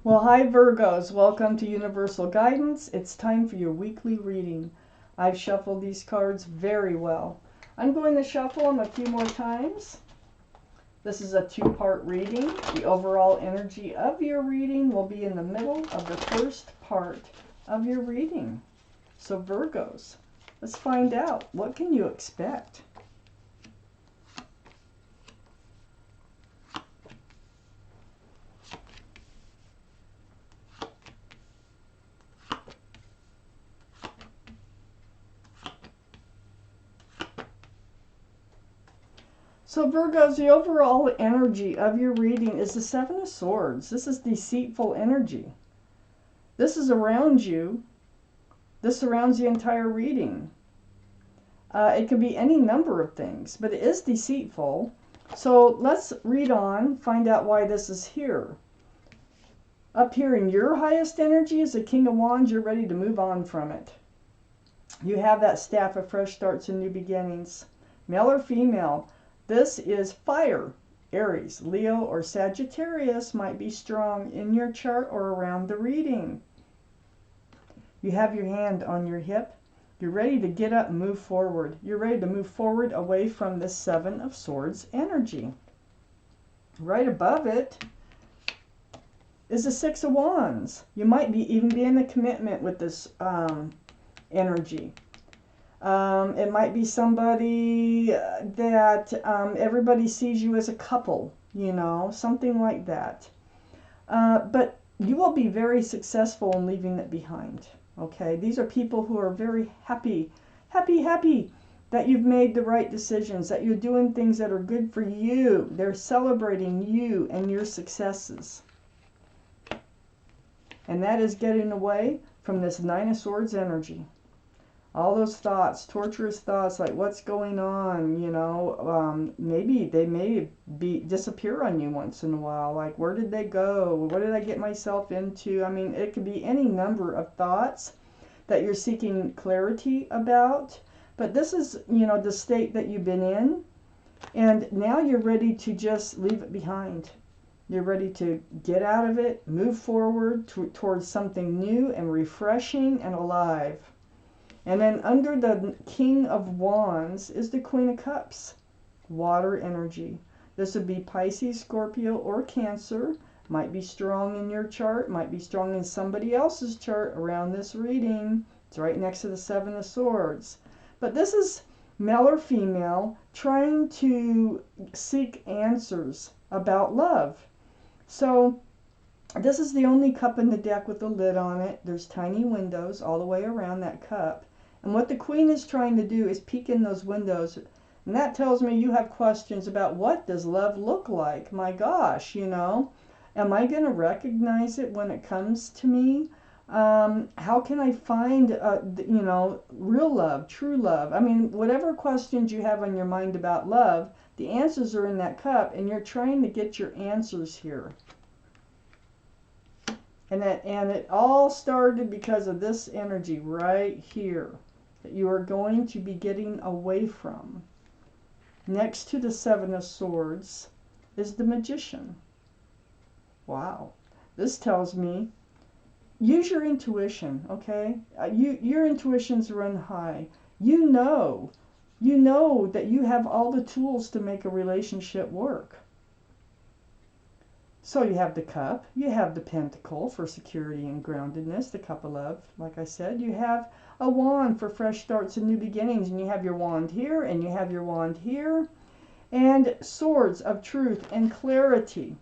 Well, hi Virgos, welcome to Universal Guidance. It's time for your weekly reading. I've shuffled these cards very well. I'm going to shuffle them a few more times. This is a two-part reading. The overall energy of your reading will be in the middle of the first part of your reading. So Virgos, let's find out, what can you expect? So Virgos, the overall energy of your reading is the Seven of Swords. This is deceitful energy. This is around you. This surrounds the entire reading. It could be any number of things, but it is deceitful. So let's read on, find out why this is here. Up here in your highest energy is the King of Wands. You're ready to move on from it. You have that staff of fresh starts and new beginnings. Male or female, this is fire. Aries, Leo, or Sagittarius might be strong in your chart or around the reading. You have your hand on your hip. You're ready to get up and move forward. You're ready to move forward away from the Seven of Swords energy. Right above it is the Six of Wands. You might even be in a commitment with this energy. It might be somebody that everybody sees you as a couple, you know, something like that. But you will be very successful in leaving it behind, okay? These are people who are very happy that you've made the right decisions, that you're doing things that are good for you. They're celebrating you and your successes. And that is getting away from this Nine of Swords energy. All those thoughts, torturous thoughts, like what's going on, you know, maybe they may disappear on you once in a while. Like, where did they go? What did I get myself into? I mean, it could be any number of thoughts that you're seeking clarity about. But this is, you know, the state that you've been in. And now you're ready to just leave it behind. You're ready to get out of it, move forward towards something new and refreshing and alive. And then under the King of Wands is the Queen of Cups, water energy. This would be Pisces, Scorpio, or Cancer. Might be strong in your chart, might be strong in somebody else's chart around this reading. It's right next to the Seven of Swords. But this is male or female trying to seek answers about love. So this is the only cup in the deck with a lid on it. There's tiny windows all the way around that cup. And what the Queen is trying to do is peek in those windows. And that tells me you have questions about, what does love look like? My gosh, you know, am I going to recognize it when it comes to me? How can I find, you know, real love, true love? I mean, whatever questions you have on your mind about love, the answers are in that cup, and you're trying to get your answers here. And it all started because of this energy right here that you are going to be getting away from. Next to the Seven of Swords is the Magician. Wow. This tells me, use your intuition, okay? Your intuitions run high. You know that you have all the tools to make a relationship work. So you have the cup, you have the pentacle for security and groundedness, the cup of love, like I said. You have a wand for fresh starts and new beginnings, and you have your wand here, and you have your wand here, and swords of truth and clarity.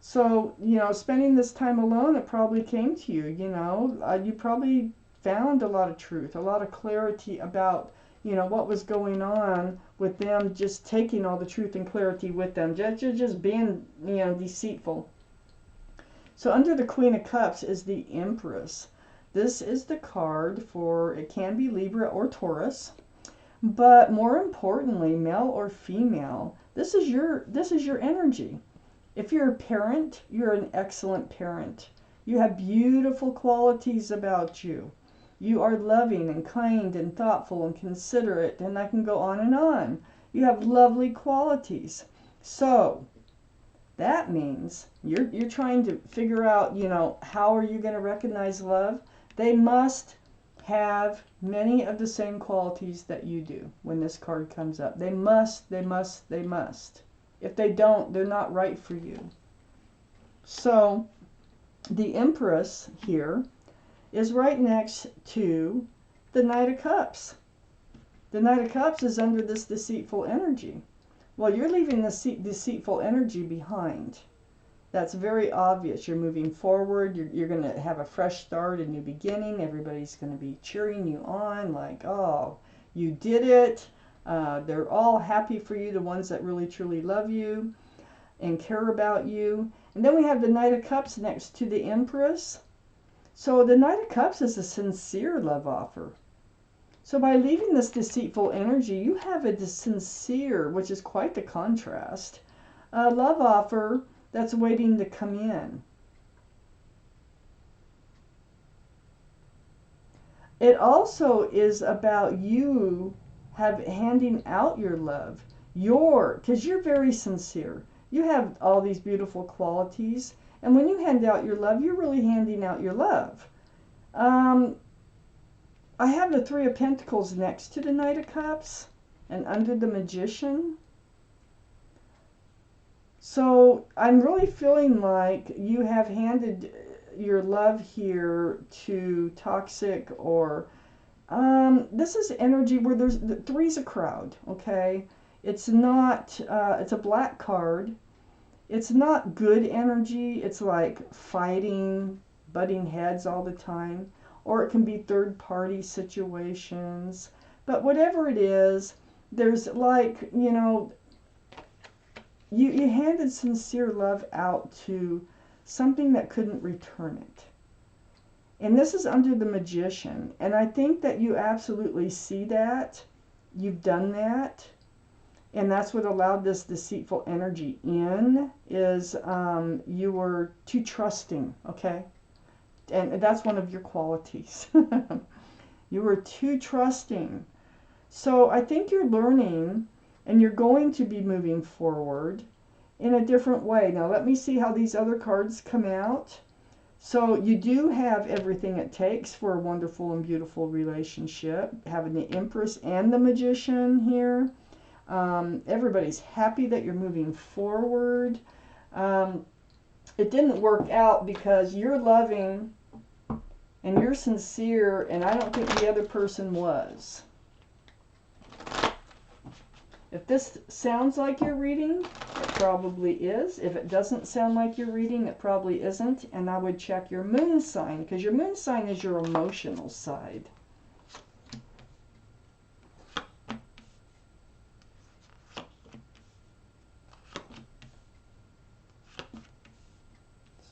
So, you know, spending this time alone, it probably came to you, you know. You probably found a lot of truth, a lot of clarity about, you know, what was going on with them, just taking all the truth and clarity with them, just being, you know, deceitful. So under the Queen of Cups is the Empress. This is the card for, it can be Libra or Taurus, but more importantly, male or female, this is your energy. If you're a parent, you're an excellent parent. You have beautiful qualities about you. You are loving and kind and thoughtful and considerate, and I can go on and on. You have lovely qualities. So, That means you're trying to figure out, you know, how are you going to recognize love? They must have many of the same qualities that you do when this card comes up. They must, they must, they must. If they don't, they're not right for you. So the Empress here is right next to the Knight of Cups. The Knight of Cups is under this deceitful energy. Well, you're leaving this deceitful energy behind. That's very obvious. You're moving forward. You're going to have a fresh start, a new beginning. Everybody's going to be cheering you on like, oh, you did it. They're all happy for you, the ones that really, truly love you and care about you. And then we have the Knight of Cups next to the Empress. So the Knight of Cups is a sincere love offer. So by leaving this deceitful energy, you have a sincere, which is quite the contrast, a love offer that's waiting to come in. It also is about you handing out your love. Because you're very sincere. You have all these beautiful qualities. And when you hand out your love, you're really handing out your love. I have the Three of Pentacles next to the Knight of Cups and under the Magician. So I'm really feeling like you have handed your love here to toxic or this is energy where there's three's a crowd, okay? It's not, it's a black card. It's not good energy. It's like fighting, butting heads all the time. Or it can be third-party situations. But whatever it is, there's like, you know, you handed sincere love out to something that couldn't return it. And this is under the Magician. And I think that you absolutely see that. You've done that. And that's what allowed this deceitful energy in, is you were too trusting, okay? And that's one of your qualities. You were too trusting. So I think you're learning and you're going to be moving forward in a different way. Now let me see how these other cards come out. So you do have everything it takes for a wonderful and beautiful relationship. Having the Empress and the Magician here. Everybody's happy that you're moving forward. It didn't work out because you're loving and you're sincere, and I don't think the other person was. If this sounds like you're reading, it probably is. If it doesn't sound like you're reading, it probably isn't. And I would check your moon sign, because your moon sign is your emotional side.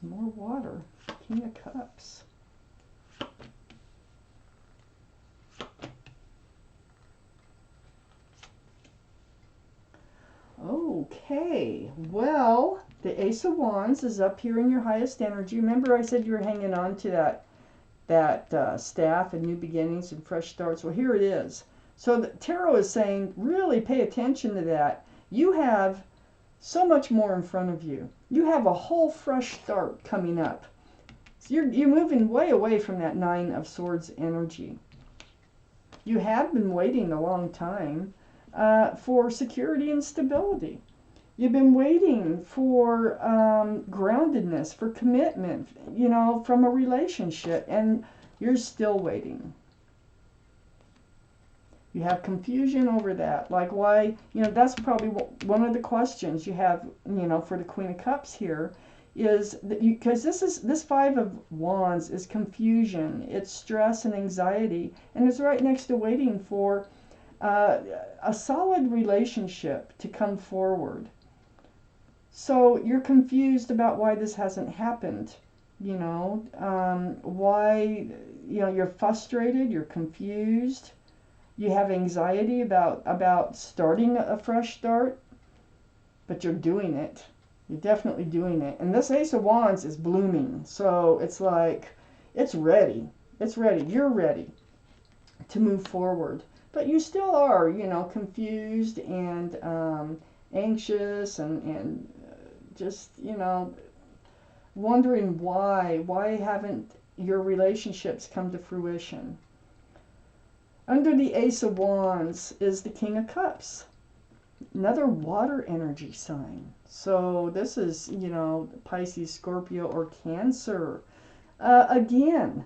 Some more water. King of Cups. Okay, well, the Ace of Wands is up here in your highest energy. Remember I said you were hanging on to that staff and new beginnings and fresh starts? Well, here it is. So the Tarot is saying, really pay attention to that. You have so much more in front of you. You have a whole fresh start coming up. So you're moving way away from that Nine of Swords energy. You have been waiting a long time for security and stability. You've been waiting for groundedness, for commitment, you know, from a relationship, and you're still waiting. You have confusion over that. Like why, you know, that's probably one of the questions you have, you know, for the Queen of Cups here, is that because this Five of Wands is confusion, it's stress and anxiety, and it's right next to waiting for a solid relationship to come forward. So you're confused about why this hasn't happened, you know, why, you know, you're frustrated, you're confused, you have anxiety about starting a fresh start, but you're doing it. You're definitely doing it. And this Ace of Wands is blooming, so it's like, it's ready. It's ready. You're ready to move forward. But you still are, you know, confused and anxious and just, you know, wondering why haven't your relationships come to fruition. Under the Ace of Wands is the King of Cups, another water energy sign. So this is, you know, Pisces, Scorpio, or Cancer. Again,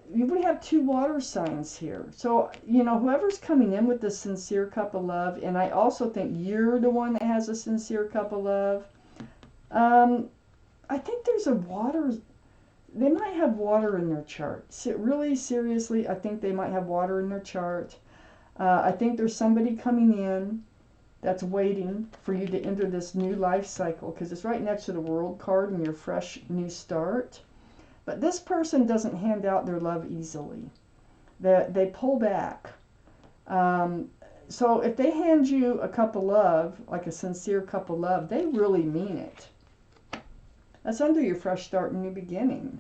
we have two water signs here. So, you know, whoever's coming in with this sincere cup of love, and I also think you're the one that has a sincere cup of love. I think there's a water, they might have water in their chart. Really, seriously, I think they might have water in their chart. I think there's somebody coming in that's waiting for you to enter this new life cycle, because it's right next to the World card and your fresh new start. But this person doesn't hand out their love easily. They pull back. So if they hand you a cup of love, like a sincere cup of love, they really mean it. That's under your fresh start and new beginning.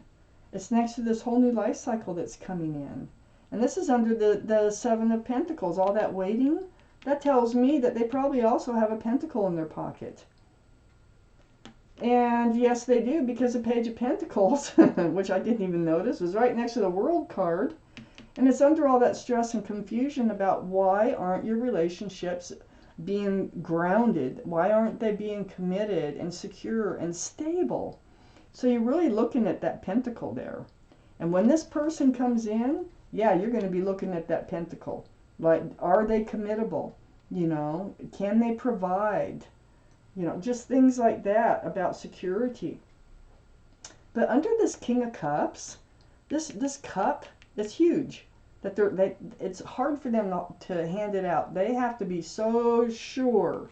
It's next to this whole new life cycle that's coming in. And this is under the Seven of Pentacles. All that waiting, that tells me that they probably also have a pentacle in their pocket. And yes, they do, because the Page of Pentacles, which I didn't even notice, was right next to the World card. And it's under all that stress and confusion about why aren't your relationships being grounded? Why aren't they being committed and secure and stable? So you're really looking at that pentacle there. And when this person comes in, yeah, you're going to be looking at that pentacle. Like, are they committable? You know, can they provide? You know, just things like that about security. But under this King of Cups, this cup, it's huge. It's hard for them to hand it out. They have to be so sure.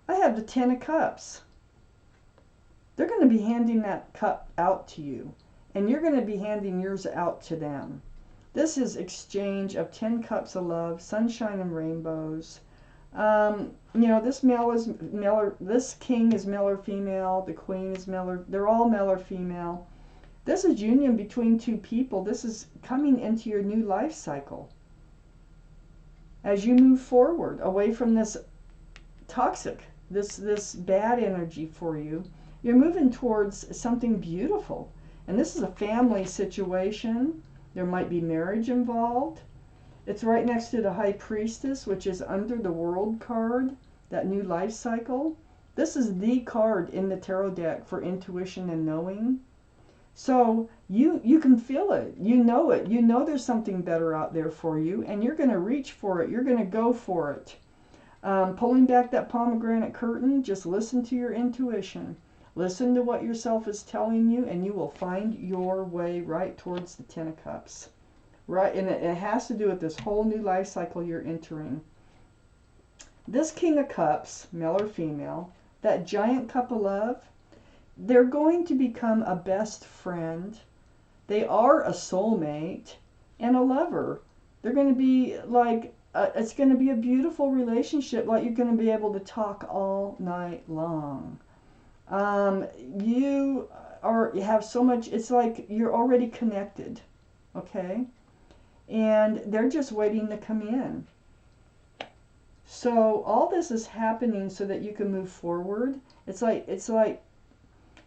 I have the Ten of Cups. They're going to be handing that cup out to you, and you're going to be handing yours out to them. This is exchange of 10 cups of love, sunshine and rainbows. You know, this this king is male or female, the queen is male or, they're all male or female. This is union between two people. This is coming into your new life cycle. As you move forward, away from this toxic, this bad energy for you, you're moving towards something beautiful. And this is a family situation. There might be marriage involved. It's right next to the High Priestess, which is under the World card, that new life cycle. This is the card in the tarot deck for intuition and knowing. So you can feel it. You know it. You know there's something better out there for you, and you're going to reach for it. You're going to go for it. Pulling back that pomegranate curtain, just listen to your intuition. Listen to what yourself is telling you, and you will find your way right towards the Ten of Cups. Right, and it has to do with this whole new life cycle you're entering. This King of Cups, male or female, that giant cup of love, they're going to become a best friend. They are a soulmate and a lover. They're going to be like, it's going to be a beautiful relationship. Like, you're going to be able to talk all night long. You have so much, it's like you're already connected, okay? And they're just waiting to come in. So all this is happening so that you can move forward. It's like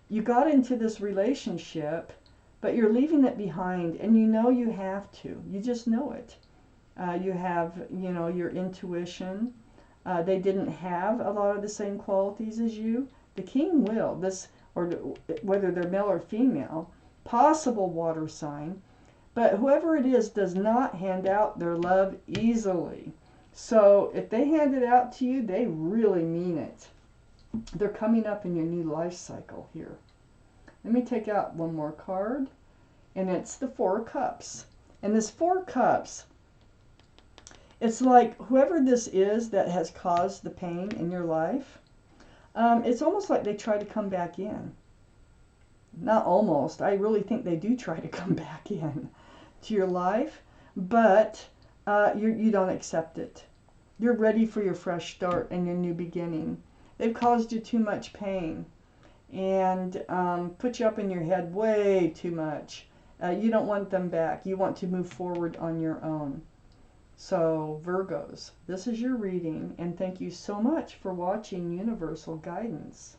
you got into this relationship, but you're leaving it behind, and you know you have to. You just know it. You have, you know, your intuition. They didn't have a lot of the same qualities as you. The king will. This, or whether they're male or female, possible water sign. But whoever it is does not hand out their love easily. So if they hand it out to you, they really mean it. They're coming up in your new life cycle here. Let me take out one more card. And it's the Four of Cups. And this Four of Cups, it's like whoever this is that has caused the pain in your life, it's almost like they try to come back in. Not almost. I really think they do try to come back in to your life, but you don't accept it. You're ready for your fresh start and your new beginning. They've caused you too much pain and put you up in your head way too much. You don't want them back. You want to move forward on your own. So Virgos, this is your reading, and thank you so much for watching Universal Guidance.